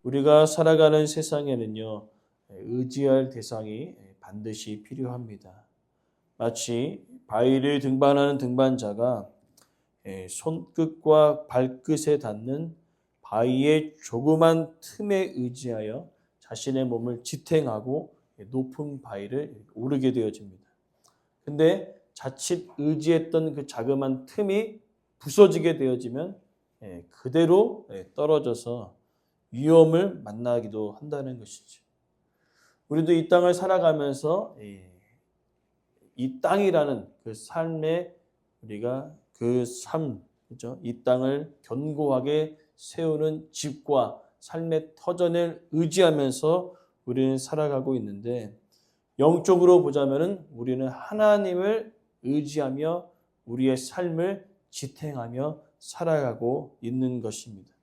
우리가 살아가는 세상에는요, 의지할 대상이 반드시 필요합니다. 마치 바위를 등반하는 등반자가 손끝과 발끝에 닿는 바위의 조그만 틈에 의지하여 자신의 몸을 지탱하고 높은 바위를 오르게 되어집니다. 근데 자칫 의지했던 그 자그마한 틈이 부서지게 되어지면 그대로 떨어져서 위험을 만나기도 한다는 것이죠. 우리도 이 땅을 살아가면서 이 땅이라는 그 삶에 우리가 그 삶, 그죠? 이 땅을 견고하게 세우는 집과 삶의 터전을 의지하면서 우리는 살아가고 있는데, 영적으로 보자면은 우리는 하나님을 의지하며 우리의 삶을 지탱하며 살아가고 있는 것입니다.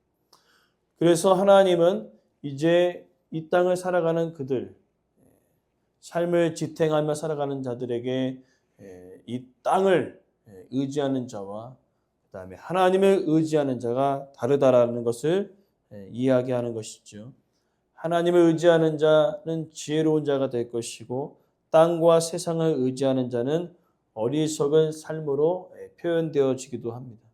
그래서 하나님은 이제 이 땅을 살아가는 그들, 삶을 지탱하며 살아가는 자들에게 이 땅을 의지하는 자와 그다음에 하나님을 의지하는 자가 다르다라는 것을 이야기하는 것이죠. 하나님을 의지하는 자는 지혜로운 자가 될 것이고 땅과 세상을 의지하는 자는 어리석은 삶으로 표현되어지기도 합니다.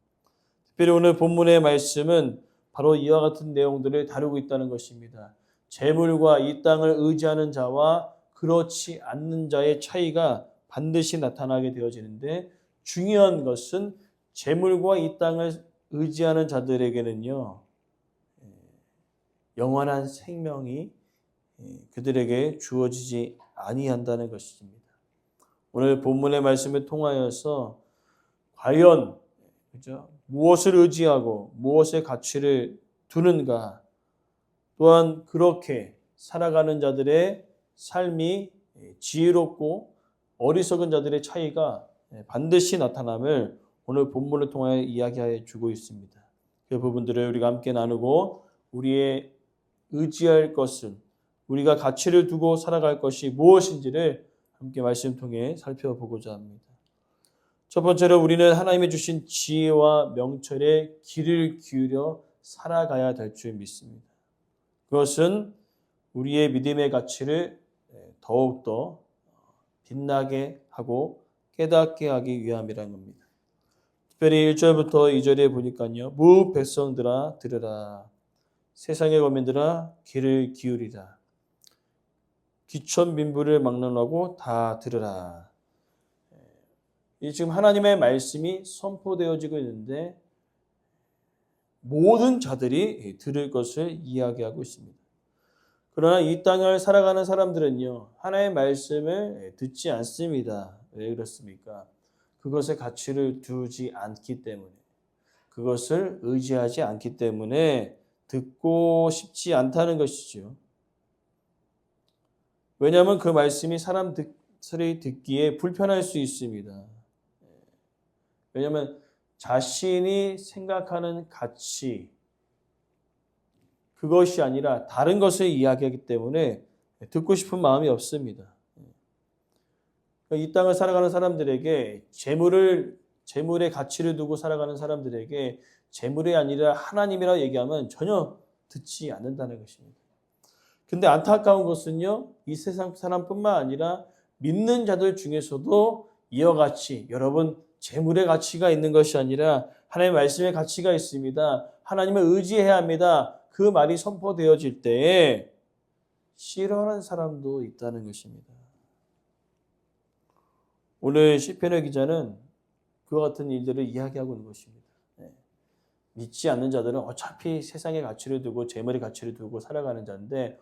특별히 오늘 본문의 말씀은 바로 이와 같은 내용들을 다루고 있다는 것입니다. 재물과 이 땅을 의지하는 자와 그렇지 않는 자의 차이가 반드시 나타나게 되어지는데, 중요한 것은 재물과 이 땅을 의지하는 자들에게는요, 영원한 생명이 그들에게 주어지지 아니한다는 것입니다. 오늘 본문의 말씀을 통하여서 과연 그죠? 무엇을 의지하고 무엇의 가치를 두는가, 또한 그렇게 살아가는 자들의 삶이 지혜롭고 어리석은 자들의 차이가 반드시 나타남을 오늘 본문을 통하여 이야기해 주고 있습니다. 그 부분들을 우리가 함께 나누고 우리의 의지할 것은, 우리가 가치를 두고 살아갈 것이 무엇인지를 함께 말씀 통해 살펴보고자 합니다. 첫 번째로 우리는 하나님이 주신 지혜와 명철에 귀를 기울여 살아가야 될 줄 믿습니다. 그것은 우리의 믿음의 가치를 더욱더 빛나게 하고 깨닫게 하기 위함이라는 겁니다. 특별히 1절부터 2절에 보니까요. 무 백성들아 들으라. 세상의 거민들아 귀를 기울이라. 귀천 민부를 막론하고 다 들으라. 지금 하나님의 말씀이 선포되어지고 있는데 모든 자들이 들을 것을 이야기하고 있습니다. 그러나 이 땅을 살아가는 사람들은요, 하나님의 말씀을 듣지 않습니다. 왜 그렇습니까? 그것에 가치를 두지 않기 때문에, 그것을 의지하지 않기 때문에 듣고 싶지 않다는 것이죠. 왜냐하면 그 말씀이 사람들이 듣기에 불편할 수 있습니다. 왜냐하면 자신이 생각하는 가치, 그것이 아니라 다른 것을 이야기하기 때문에 듣고 싶은 마음이 없습니다. 이 땅을 살아가는 사람들에게 재물의 가치를 두고 살아가는 사람들에게 재물이 아니라 하나님이라고 얘기하면 전혀 듣지 않는다는 것입니다. 근데 안타까운 것은요, 이 세상 사람뿐만 아니라 믿는 자들 중에서도 이와 같이 여러분 재물의 가치가 있는 것이 아니라 하나님의 말씀의 가치가 있습니다. 하나님을 의지해야 합니다. 그 말이 선포되어질 때에 싫어하는 사람도 있다는 것입니다. 오늘 시편의 기자는 그와 같은 일들을 이야기하고 있는 것입니다. 믿지 않는 자들은 어차피 세상의 가치를 두고 재물의 가치를 두고 살아가는 자인데,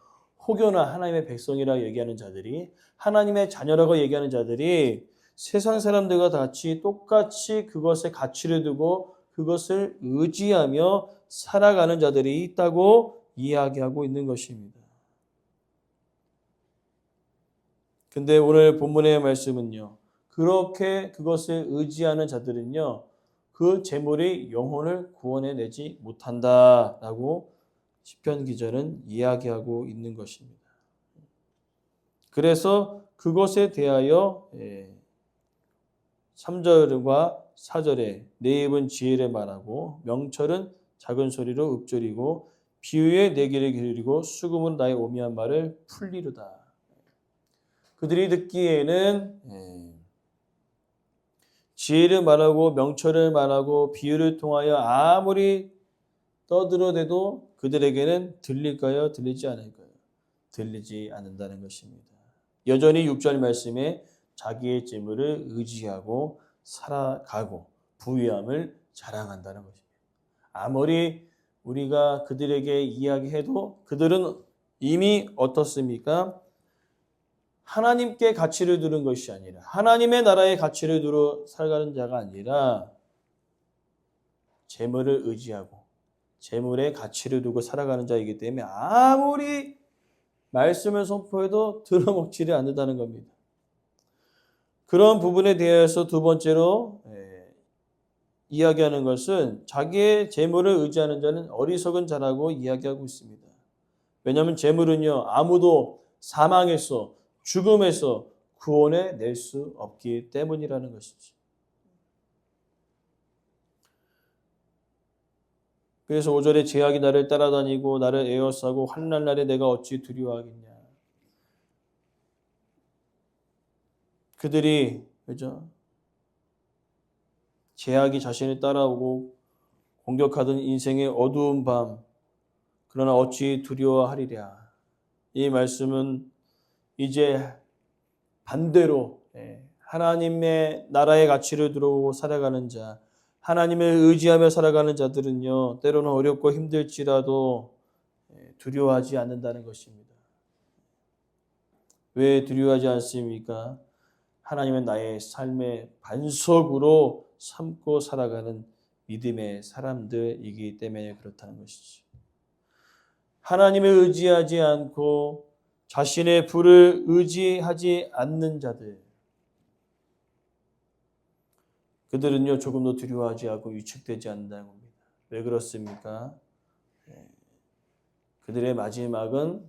혹여나 하나님의 백성이라고 얘기하는 자들이, 하나님의 자녀라고 얘기하는 자들이 세상 사람들과 같이 똑같이 그것에 가치를 두고 그것을 의지하며 살아가는 자들이 있다고 이야기하고 있는 것입니다. 근데 오늘 본문의 말씀은요, 그렇게 그것을 의지하는 자들은요, 그 재물이 영혼을 구원해내지 못한다라고 시편 기자는 이야기하고 있는 것입니다. 그래서 그것에 대하여 3절과 4절에 내 입은 지혜를 말하고 명철은 작은 소리로 읊조리고 비유에 내 길을 기울이고 수금은 나의 오미한 말을 풀리로다. 그들이 듣기에는 지혜를 말하고 명철을 말하고 비유를 통하여 아무리 떠들어대도 그들에게는 들릴까요? 들리지 않을까요? 들리지 않는다는 것입니다. 여전히 6절 말씀에 자기의 재물을 의지하고 살아가고 부유함을 자랑한다는 것입니다. 아무리 우리가 그들에게 이야기해도 그들은 이미 어떻습니까? 하나님께 가치를 두는 것이 아니라 하나님의 나라의 가치를 두고 살아가는 자가 아니라 재물을 의지하고 재물의 가치를 두고 살아가는 자이기 때문에 아무리 말씀을 선포해도 들어먹지를 않는다는 겁니다. 그런 부분에 대해서 두 번째로 이야기하는 것은 자기의 재물을 의지하는 자는 어리석은 자라고 이야기하고 있습니다. 왜냐하면 재물은요, 아무도 사망에서 죽음에서 구원해 낼 수 없기 때문이라는 것이지. 그래서 5절에 제약이 나를 따라다니고 나를 에워싸고 환난 날에 내가 어찌 두려워하겠냐. 그들이 그죠? 제약이 자신을 따라오고 공격하던 인생의 어두운 밤, 그러나 어찌 두려워하리랴. 이 말씀은 이제 반대로 하나님의 나라의 가치를 두고 살아가는 자, 하나님을 의지하며 살아가는 자들은요, 때로는 어렵고 힘들지라도 두려워하지 않는다는 것입니다. 왜 두려워하지 않습니까? 하나님은 나의 삶의 반석으로 삼고 살아가는 믿음의 사람들이기 때문에 그렇다는 것이지. 하나님을 의지하지 않고 자신의 부를 의지하지 않는 자들, 그들은요 조금도 두려워하지 않고 위축되지 않는다는 겁니다. 왜 그렇습니까? 그들의 마지막은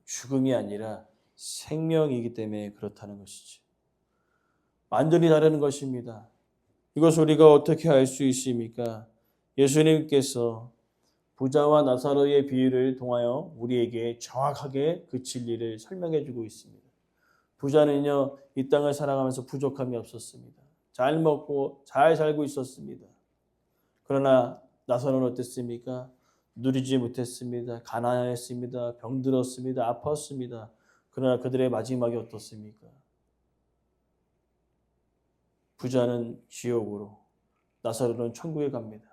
죽음이 아니라 생명이기 때문에 그렇다는 것이지. 완전히 다른 것입니다. 이것을 우리가 어떻게 알 수 있습니까? 예수님께서 부자와 나사로의 비유를 통하여 우리에게 정확하게 그 진리를 설명해 주고 있습니다. 부자는요, 이 땅을 살아가면서 부족함이 없었습니다. 잘 먹고 잘 살고 있었습니다. 그러나 나사로는 어땠습니까? 누리지 못했습니다. 가난했습니다. 병들었습니다. 아팠습니다. 그러나 그들의 마지막이 어떻습니까? 부자는 지옥으로, 나사로는 천국에 갑니다.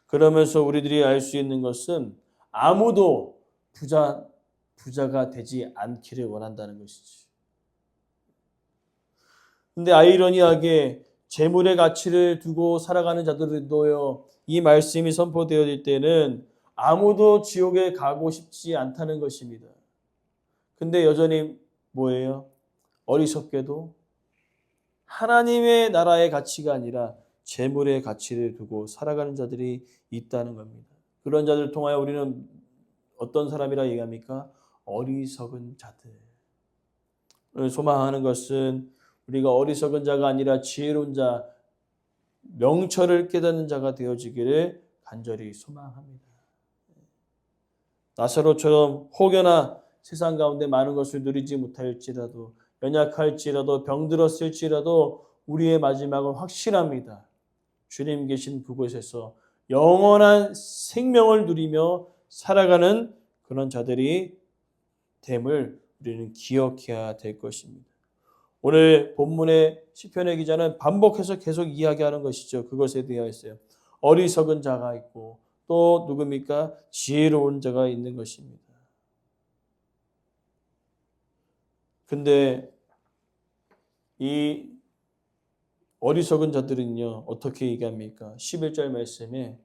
그러면서 우리들이 알 수 있는 것은 아무도 부자가 되지 않기를 원한다는 것이지. 근데 아이러니하게 재물의 가치를 두고 살아가는 자들도요, 이 말씀이 선포되어질 때는 아무도 지옥에 가고 싶지 않다는 것입니다. 근데 여전히 뭐예요? 어리석게도 하나님의 나라의 가치가 아니라 재물의 가치를 두고 살아가는 자들이 있다는 겁니다. 그런 자들을 통하여 우리는 어떤 사람이라 얘기합니까? 어리석은 자들. 오늘 소망하는 것은 우리가 어리석은 자가 아니라 지혜로운 자, 명철을 깨닫는 자가 되어지기를 간절히 소망합니다. 나사로처럼 혹여나 세상 가운데 많은 것을 누리지 못할지라도, 연약할지라도, 병들었을지라도 우리의 마지막은 확실합니다. 주님 계신 그곳에서 영원한 생명을 누리며 살아가는 그런 자들이 됨을 우리는 기억해야 될 것입니다. 오늘 본문의 시편의 기자는 반복해서 계속 이야기하는 것이죠. 그것에 대하여서요. 어리석은 자가 있고 또 누굽니까? 지혜로운 자가 있는 것입니다. 근데 이 어리석은 자들은요, 어떻게 얘기합니까? 11절 말씀에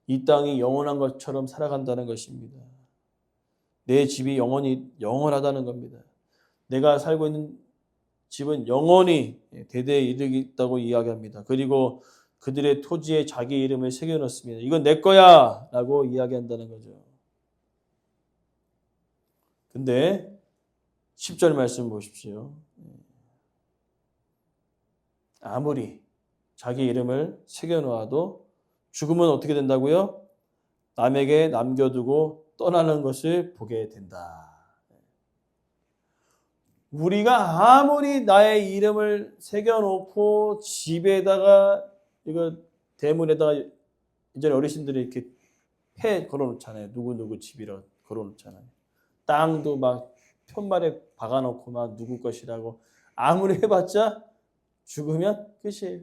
이 땅이 영원한 것처럼 살아간다는 것입니다. 내 집이 영원하다는 겁니다. 내가 살고 있는 집은 영원히 대대에 이르겠다고 이야기합니다. 그리고 그들의 토지에 자기 이름을 새겨놓습니다. 이건 내 거야! 라고 이야기한다는 거죠. 근데 10절 말씀 보십시오. 아무리 자기 이름을 새겨놓아도 죽으면 어떻게 된다고요? 남에게 남겨두고 떠나는 것을 보게 된다. 우리가 아무리 나의 이름을 새겨놓고 집에다가 이거 대문에다가 이전에 어르신들이 이렇게 해 걸어놓잖아요. 누구누구 집이라 걸어놓잖아요. 땅도 막 편말에 박아놓고 막 누구 것이라고 아무리 해봤자 죽으면 끝이에요.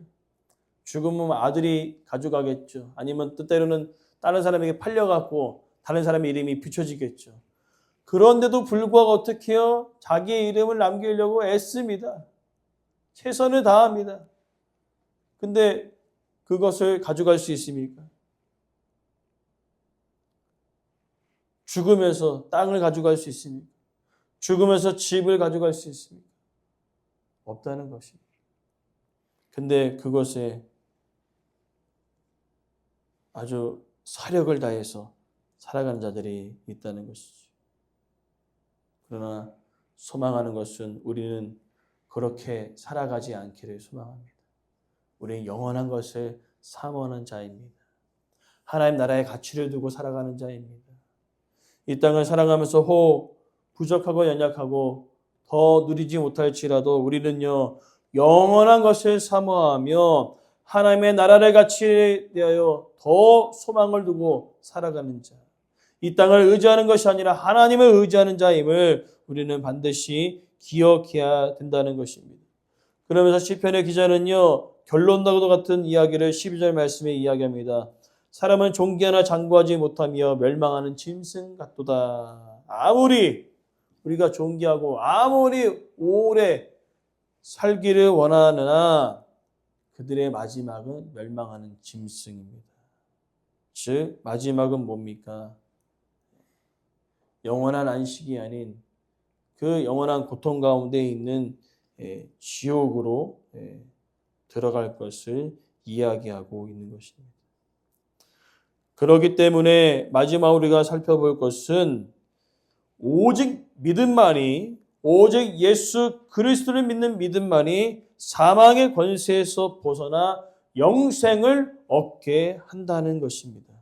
죽으면 아들이 가져가겠죠. 아니면 때때로는 다른 사람에게 팔려갖고 다른 사람의 이름이 붙여지겠죠. 그런데도 불구하고 어떻게 해요? 자기의 이름을 남기려고 애씁니다. 최선을 다합니다. 근데 그것을 가져갈 수 있습니까? 죽으면서 땅을 가져갈 수 있습니까? 죽으면서 집을 가져갈 수 있습니까? 없다는 것입니다. 근데 그것에 아주 사력을 다해서 살아가는 자들이 있다는 것이죠. 그러나 소망하는 것은 우리는 그렇게 살아가지 않기를 소망합니다. 우리는 영원한 것을 사모하는 자입니다. 하나님 나라의 가치를 두고 살아가는 자입니다. 이 땅을 살아가면서 혹 부족하고 연약하고 더 누리지 못할지라도 우리는요 영원한 것을 사모하며 하나님의 나라를 가치에 대하여 더 소망을 두고 살아가는 자. 이 땅을 의지하는 것이 아니라 하나님을 의지하는 자임을 우리는 반드시 기억해야 된다는 것입니다. 그러면서 시편의 기자는요 결론과도 같은 이야기를 12절 말씀에 이야기합니다. 사람은 존귀하나 장구하지 못하며 멸망하는 짐승 같도다. 아무리 우리가 존귀하고 아무리 오래 살기를 원하느나 그들의 마지막은 멸망하는 짐승입니다. 즉 마지막은 뭡니까? 영원한 안식이 아닌 그 영원한 고통 가운데 있는 지옥으로 들어갈 것을 이야기하고 있는 것입니다. 그렇기 때문에 마지막 우리가 살펴볼 것은 오직 믿음만이 오직 예수 그리스도를 믿는 믿음만이 사망의 권세에서 벗어나 영생을 얻게 한다는 것입니다.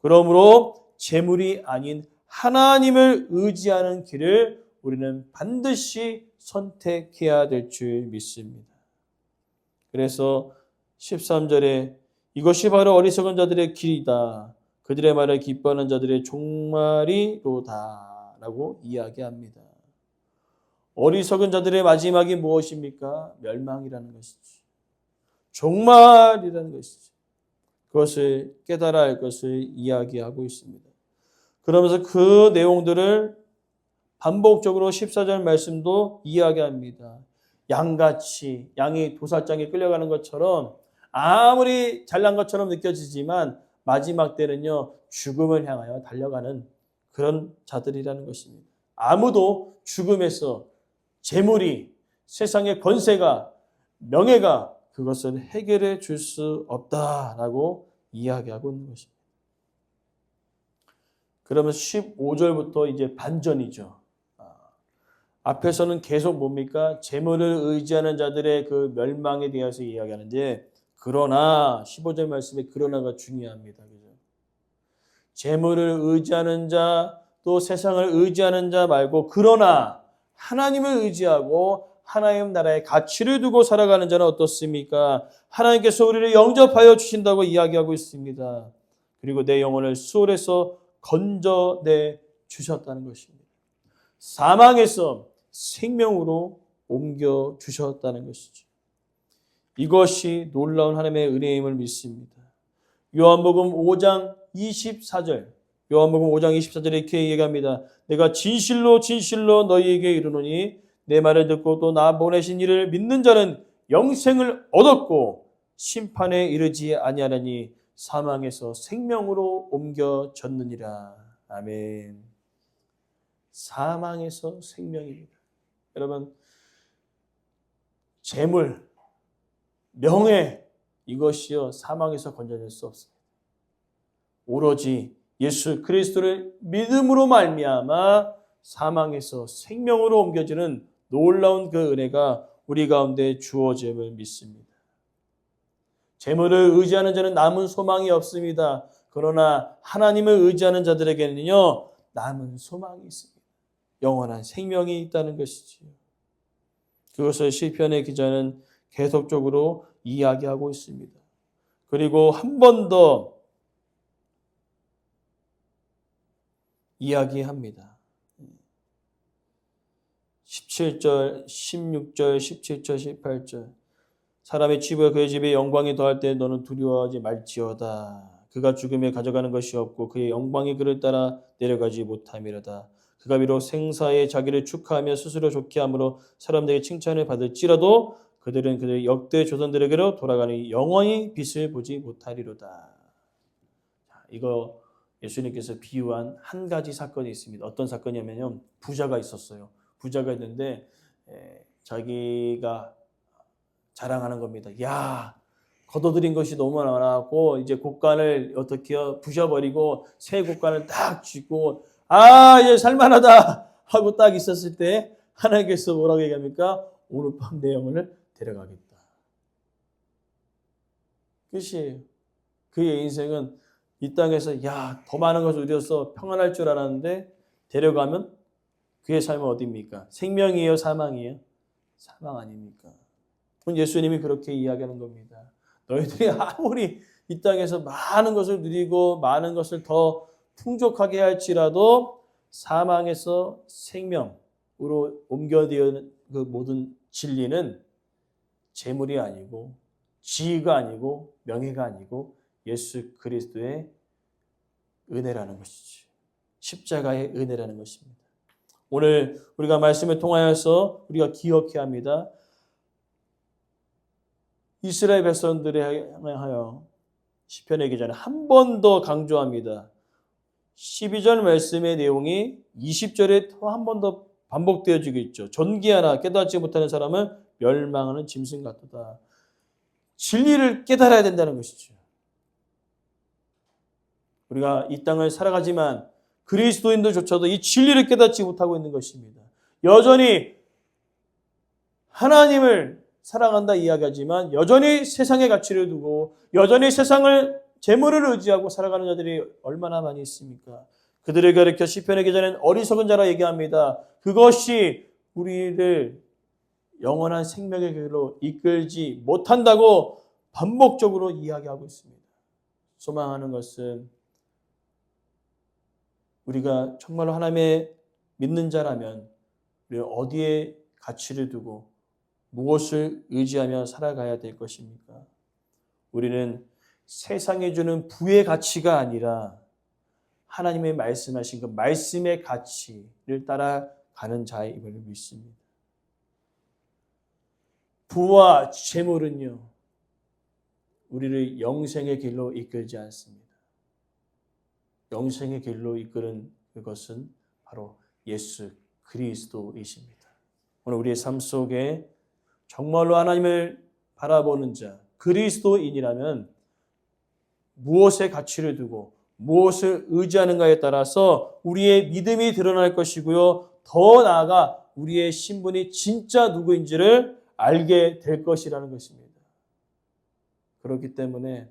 그러므로 재물이 아닌 하나님을 의지하는 길을 우리는 반드시 선택해야 될 줄 믿습니다. 그래서 13절에 이것이 바로 어리석은 자들의 길이다. 그들의 말을 기뻐하는 자들의 종말이로다. 라고 이야기합니다. 어리석은 자들의 마지막이 무엇입니까? 멸망이라는 것이죠. 종말이라는 것이죠. 그것을 깨달아 할 것을 이야기하고 있습니다. 그러면서 그 내용들을 반복적으로 14절 말씀도 이야기합니다. 양같이 양이 도살장에 끌려가는 것처럼 아무리 잘난 것처럼 느껴지지만 마지막 때는요 죽음을 향하여 달려가는 그런 자들이라는 것입니다. 아무도 죽음에서 재물이 세상의 권세가 명예가 그것을 해결해 줄 수 없다라고 이야기하고 있는 것입니다. 그러면 15절부터 이제 반전이죠. 앞에서는 계속 뭡니까? 재물을 의지하는 자들의 그 멸망에 대해서 이야기하는데 그러나 15절 말씀에 그러나가 중요합니다. 그죠? 재물을 의지하는 자, 또 세상을 의지하는 자 말고 그러나 하나님을 의지하고 하나님 나라의 가치를 두고 살아가는 자는 어떻습니까? 하나님께서 우리를 영접하여 주신다고 이야기하고 있습니다. 그리고 내 영혼을 수월에서 건져내 주셨다는 것입니다. 사망에서 생명으로 옮겨 주셨다는 것이죠. 이것이 놀라운 하나님의 은혜임을 믿습니다. 요한복음 5장 24절 이렇게 얘기합니다. 내가 진실로 진실로 너희에게 이르노니 내 말을 듣고 또 나 보내신 이를 믿는 자는 영생을 얻었고 심판에 이르지 아니하나니 사망에서 생명으로 옮겨졌느니라. 아멘. 사망에서 생명입니다. 여러분 재물, 명예 이것이요 사망에서 건져낼 수 없습니다. 오로지 예수 그리스도를 믿음으로 말미암아 사망에서 생명으로 옮겨지는 놀라운 그 은혜가 우리 가운데 주어짐을 믿습니다. 재물을 의지하는 자는 남은 소망이 없습니다. 그 그러나 하나님을 의지하는 자들에게는요, 남은 소망이 있습니다. 영원한 생명이 있다는 것이지요. 그것을 시편의 기자는 계속적으로 이야기하고 있습니다. 그리고 한 번 더 이야기합니다. 17절, 16절, 17절, 18절. 사람의 집과 그의 집에 영광이 더할 때 너는 두려워하지 말지어다. 그가 죽음에 가져가는 것이 없고 그의 영광이 그를 따라 내려가지 못함이로다. 그가 비록 생사에 자기를 축하하며 스스로 좋게 함으로 사람들에게 칭찬을 받을지라도 그들은 그들의 역대 조선들에게로 돌아가니 영원히 빛을 보지 못하리로다. 이거 예수님께서 비유한 한 가지 사건이 있습니다. 어떤 사건이냐면요. 부자가 있었어요. 부자가 있는데 자기가 자랑하는 겁니다. 야, 거둬들인 것이 너무 많아갖고 이제 곡간을 어떻게 부셔버리고 새 곡간을 딱 쥐고 이제 살만하다 하고 딱 있었을 때 하나님께서 뭐라고 얘기합니까? 오늘 밤 내 영혼을 데려가겠다. 끝이에요. 그의 인생은 이 땅에서 더 많은 것을 누려서 평안할 줄 알았는데 데려가면 그의 삶은 어디입니까? 생명이에요? 사망이에요? 사망 아닙니까? 예수님이 그렇게 이야기하는 겁니다. 너희들이 아무리 이 땅에서 많은 것을 누리고 많은 것을 더 풍족하게 할지라도 사망에서 생명으로 옮겨지는 그 모든 진리는 재물이 아니고 지위가 아니고 명예가 아니고 예수 그리스도의 은혜라는 것이지. 십자가의 은혜라는 것입니다. 오늘 우리가 말씀을 통하여서 우리가 기억해야 합니다. 이스라엘 백성들에 향하여 시편의 기자는 한 번 더 강조합니다. 12절 말씀의 내용이 20절에 또 한 번 더 반복되어지고 있죠. 존귀하나 깨닫지 못하는 사람은 멸망하는 짐승 같도다. 진리를 깨달아야 된다는 것이죠. 우리가 이 땅을 살아가지만 그리스도인들조차도 이 진리를 깨닫지 못하고 있는 것입니다. 여전히 하나님을 사랑한다 이야기하지만 여전히 세상의 가치를 두고 여전히 세상을 재물을 의지하고 살아가는 자들이 얼마나 많이 있습니까? 그들을 가리켜 시편의 기자는 어리석은 자라 얘기합니다. 그것이 우리를 영원한 생명의 길로 이끌지 못한다고 반복적으로 이야기하고 있습니다. 소망하는 것은 우리가 정말로 하나님의 믿는 자라면 우리가 어디에 가치를 두고 무엇을 의지하며 살아가야 될 것입니까? 우리는 세상에 주는 부의 가치가 아니라 하나님의 말씀하신 그 말씀의 가치를 따라가는 자임을 믿습니다. 부와 재물은요, 우리를 영생의 길로 이끌지 않습니다. 영생의 길로 이끄는 그것은 바로 예수 그리스도이십니다. 오늘 우리의 삶 속에 정말로 하나님을 바라보는 자, 그리스도인이라면 무엇에 가치를 두고 무엇을 의지하는가에 따라서 우리의 믿음이 드러날 것이고요. 더 나아가 우리의 신분이 진짜 누구인지를 알게 될 것이라는 것입니다. 그렇기 때문에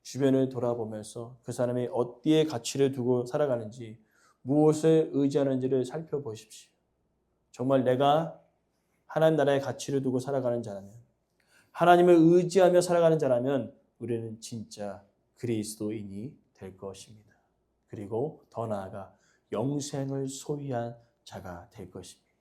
주변을 돌아보면서 그 사람이 어디에 가치를 두고 살아가는지 무엇을 의지하는지를 살펴보십시오. 정말 내가 하나님 나라의 가치를 두고 살아가는 자라면 하나님을 의지하며 살아가는 자라면 우리는 진짜 그리스도인이 될 것입니다. 그리고 더 나아가 영생을 소유한 자가 될 것입니다.